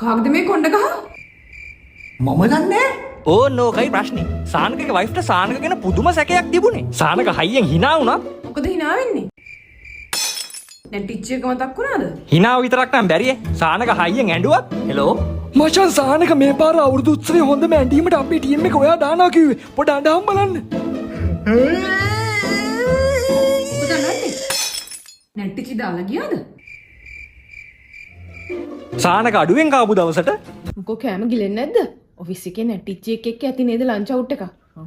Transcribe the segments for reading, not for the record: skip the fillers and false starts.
කාගද මේ කොණ්ඩ ගහ? මම දන්නේ ඕනෝකයි ප්‍රශ්නේ. සානකගේ වයිෆ්ට සානක ගැන පුදුම සැකයක් තිබුණේ. සානක හයියෙන් hina වුණා. මොකද hina වෙන්නේ? දැන් ටිච් එක මතක් වුණාද? hinaව විතරක් නම් බැරියේ. සානක හයියෙන් ඇඬුවත් හෙලෝ මචන් සානක මේ පාර අවුරුදු උත්සවයේ හොඳම ඇඳීමට අපේ ටීම් එක ඔයා දානවා කිව්වේ. පොඩ අඬහම් බලන්න. මොකද නැන්නේ? නැට්ටිචි දාලා ගියාද? සානක අඩුවෙන් කාපු දවසට මොකෝ කෑම ගිලෙන්නේ නැද්ද? ඔෆිස් එකේ නැට්ටිචි එක්ක ඇති නේද ලන්ච් අවුට් එක?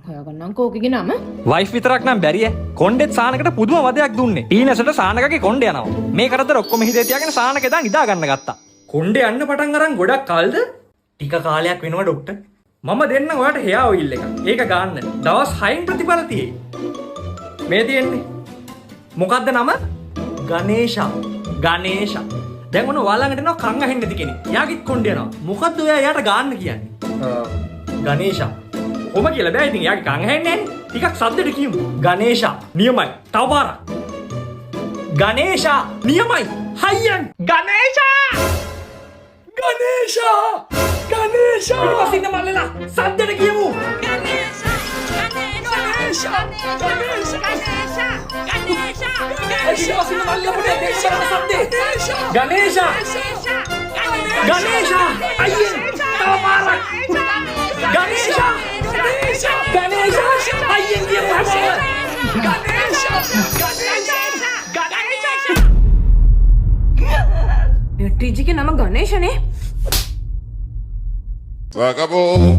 හොයාගන්නම්කෝ ඔකගේ නම. වයිෆ් විතරක් නම් බැරියේ. කොණ්ඩෙත් සානකට පුදුම වදයක් දුන්නේ. ටීනසට සානකගේ කොණ්ඩේ යනවා. මේ කරදර ඔක්කොම හිතේ තියාගෙන සානක එදා නිදා ගන්න ගත්තා. කොණ්ඩේ යන්න පටන් අරන් ගොඩක් කල්ද? ටික කාලයක් වෙනවා ડોක්ටර්. මම දෙන්න ඔයාලට හෙයා ඔයිල් එක. ඒක ගන්න. දවස් 6න් ප්‍රතිඵල තියෙයි. මේ තියෙන්නේ. මොකද්ද නම? ගණේෂා. ගණේෂා. දැන් ඔන්න ඔයාලඟට එනවා කන් අහෙන්නේ නැති කෙනෙක්. එයාගෙත් කොණ්ඩේ යනවා. මොකද්ද ඔයා එයාට ගන්න කියන්නේ? ගණේෂා. කොහොම කියලා බෑ ඉතින් එයාගේ කන් ඇහෙන්නේ නැහැ. ටිකක් සද්දෙට කියමු. ගණේෂා නියමයි. තව පාරක්. ගණේෂා නියමයි. හයියන් ගණේෂා. ගණේෂා! ගණේෂා! ඊපස්සින්න මල්ලලා සද්දෙට කියමු. ගණේෂා! ඊපස්සින්න මල්ලලා පුතේ දෙක්ෂා සද්දේ. ගණේෂා! ගණේෂා! අයියෙන් තව පාරක්. ගණේෂා! ගණේෂා! අයියෙන් කියමු හැමෝම. ගණේෂා! නැට්ටිචිගේ නම ගණේෂනේ. Vagabundo.